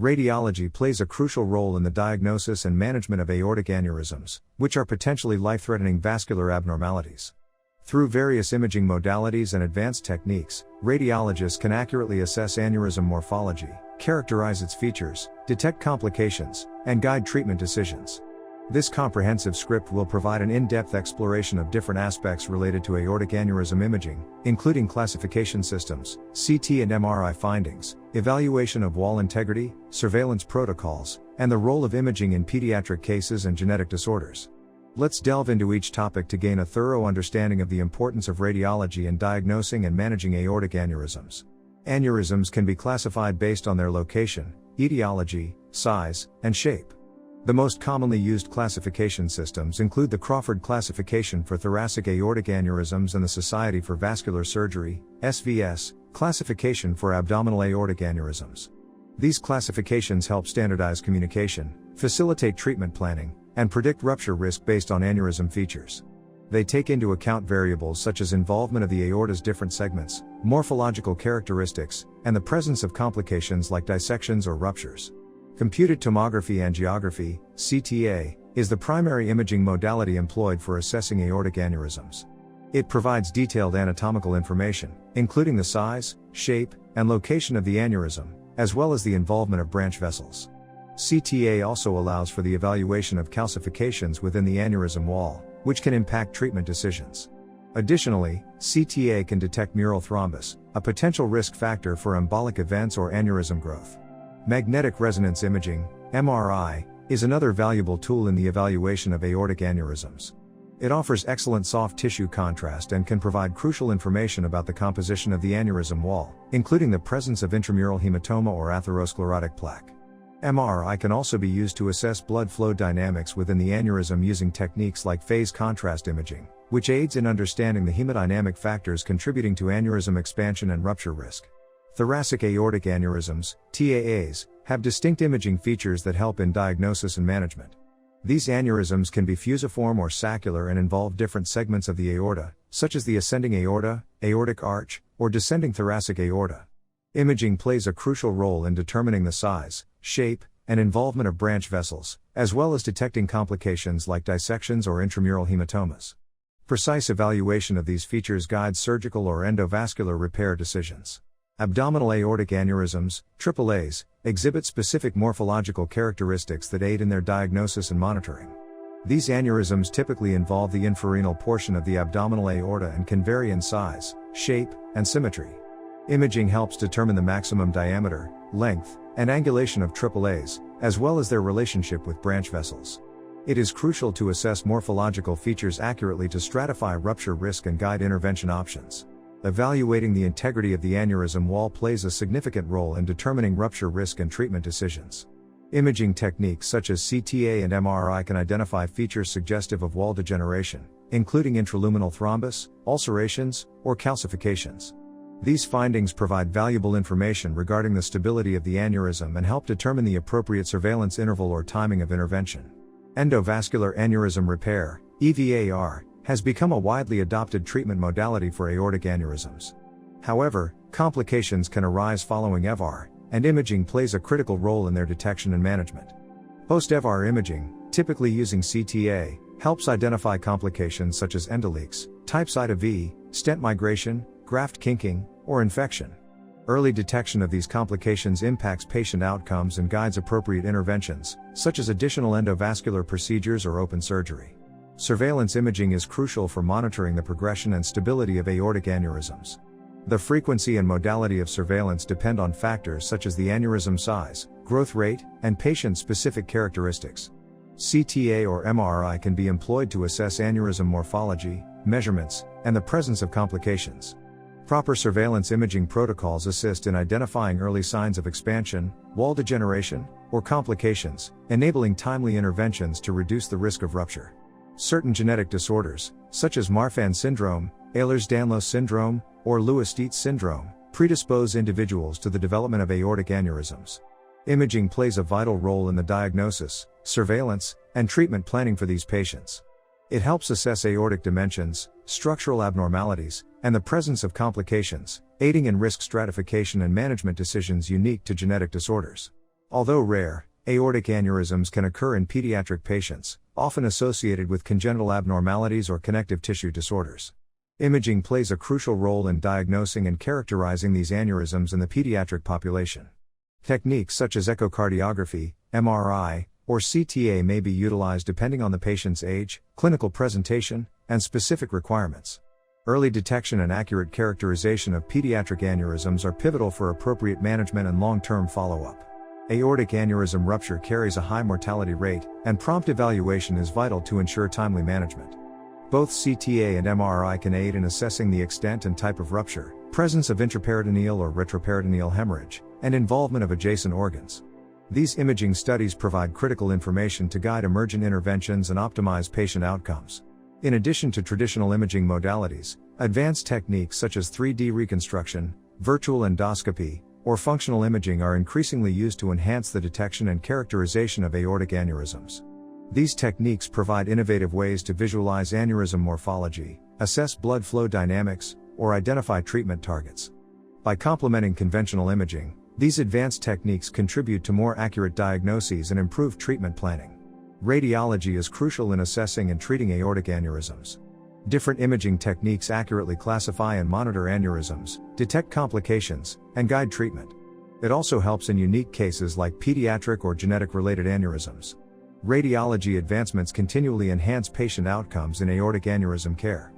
Radiology plays a crucial role in the diagnosis and management of aortic aneurysms, which are potentially life-threatening vascular abnormalities. Through various imaging modalities and advanced techniques, radiologists can accurately assess aneurysm morphology, characterize its features, detect complications, and guide treatment decisions. This comprehensive script will provide an in-depth exploration of different aspects related to aortic aneurysm imaging, including classification systems, CT and MRI findings, evaluation of wall integrity, surveillance protocols, and the role of imaging in pediatric cases and genetic disorders. Let's delve into each topic to gain a thorough understanding of the importance of radiology in diagnosing and managing aortic aneurysms. Aneurysms can be classified based on their location, etiology, size, and shape. The most commonly used classification systems include the Crawford Classification for Thoracic Aortic Aneurysms and the Society for Vascular Surgery, SVS, Classification for Abdominal Aortic Aneurysms. These classifications help standardize communication, facilitate treatment planning, and predict rupture risk based on aneurysm features. They take into account variables such as involvement of the aorta's different segments, morphological characteristics, and the presence of complications like dissections or ruptures. Computed tomography angiography, CTA, is the primary imaging modality employed for assessing aortic aneurysms. It provides detailed anatomical information, including the size, shape, and location of the aneurysm, as well as the involvement of branch vessels. CTA also allows for the evaluation of calcifications within the aneurysm wall, which can impact treatment decisions. Additionally, CTA can detect mural thrombus, a potential risk factor for embolic events or aneurysm growth. Magnetic resonance imaging, MRI, is another valuable tool in the evaluation of aortic aneurysms. It offers excellent soft tissue contrast and can provide crucial information about the composition of the aneurysm wall, including the presence of intramural hematoma or atherosclerotic plaque. MRI can also be used to assess blood flow dynamics within the aneurysm using techniques like phase contrast imaging, which aids in understanding the hemodynamic factors contributing to aneurysm expansion and rupture risk. Thoracic aortic aneurysms, TAAs, have distinct imaging features that help in diagnosis and management. These aneurysms can be fusiform or saccular and involve different segments of the aorta, such as the ascending aorta, aortic arch, or descending thoracic aorta. Imaging plays a crucial role in determining the size, shape, and involvement of branch vessels, as well as detecting complications like dissections or intramural hematomas. Precise evaluation of these features guides surgical or endovascular repair decisions. Abdominal aortic aneurysms, AAAs, exhibit specific morphological characteristics that aid in their diagnosis and monitoring. These aneurysms typically involve the infrarenal portion of the abdominal aorta and can vary in size, shape, and symmetry. Imaging helps determine the maximum diameter, length, and angulation of AAAs, as well as their relationship with branch vessels. It is crucial to assess morphological features accurately to stratify rupture risk and guide intervention options. Evaluating the integrity of the aneurysm wall plays a significant role in determining rupture risk and treatment decisions. Imaging techniques such as CTA and MRI can identify features suggestive of wall degeneration, including intraluminal thrombus, ulcerations, or calcifications. These findings provide valuable information regarding the stability of the aneurysm and help determine the appropriate surveillance interval or timing of intervention. Endovascular aneurysm repair, EVAR, has become a widely adopted treatment modality for aortic aneurysms. However, complications can arise following EVAR, and imaging plays a critical role in their detection and management. Post-EVAR imaging, typically using CTA, helps identify complications such as endoleaks, type-side of V, stent migration, graft kinking, or infection. Early detection of these complications impacts patient outcomes and guides appropriate interventions, such as additional endovascular procedures or open surgery. Surveillance imaging is crucial for monitoring the progression and stability of aortic aneurysms. The frequency and modality of surveillance depend on factors such as the aneurysm size, growth rate, and patient-specific characteristics. CTA or MRI can be employed to assess aneurysm morphology, measurements, and the presence of complications. Proper surveillance imaging protocols assist in identifying early signs of expansion, wall degeneration, or complications, enabling timely interventions to reduce the risk of rupture. Certain genetic disorders, such as Marfan syndrome, Ehlers-Danlos syndrome, or Lewis-Dietz syndrome, predispose individuals to the development of aortic aneurysms. Imaging plays a vital role in the diagnosis, surveillance, and treatment planning for these patients. It helps assess aortic dimensions, structural abnormalities, and the presence of complications, aiding in risk stratification and management decisions unique to genetic disorders. Although rare, aortic aneurysms can occur in pediatric patients, often associated with congenital abnormalities or connective tissue disorders. Imaging plays a crucial role in diagnosing and characterizing these aneurysms in the pediatric population. Techniques such as echocardiography, MRI, or CTA may be utilized depending on the patient's age, clinical presentation, and specific requirements. Early detection and accurate characterization of pediatric aneurysms are pivotal for appropriate management and long-term follow-up. Aortic aneurysm rupture carries a high mortality rate, and prompt evaluation is vital to ensure timely management. Both CTA and MRI can aid in assessing the extent and type of rupture, presence of intraperitoneal or retroperitoneal hemorrhage, and involvement of adjacent organs. These imaging studies provide critical information to guide emergent interventions and optimize patient outcomes. In addition to traditional imaging modalities, advanced techniques such as 3D reconstruction, virtual endoscopy, or functional imaging are increasingly used to enhance the detection and characterization of aortic aneurysms. These techniques provide innovative ways to visualize aneurysm morphology, assess blood flow dynamics, or identify treatment targets. By complementing conventional imaging, these advanced techniques contribute to more accurate diagnoses and improved treatment planning. Radiology is crucial in assessing and treating aortic aneurysms. Different imaging techniques accurately classify and monitor aneurysms, detect complications, and guide treatment. It also helps in unique cases like pediatric or genetic-related aneurysms. Radiology advancements continually enhance patient outcomes in aortic aneurysm care.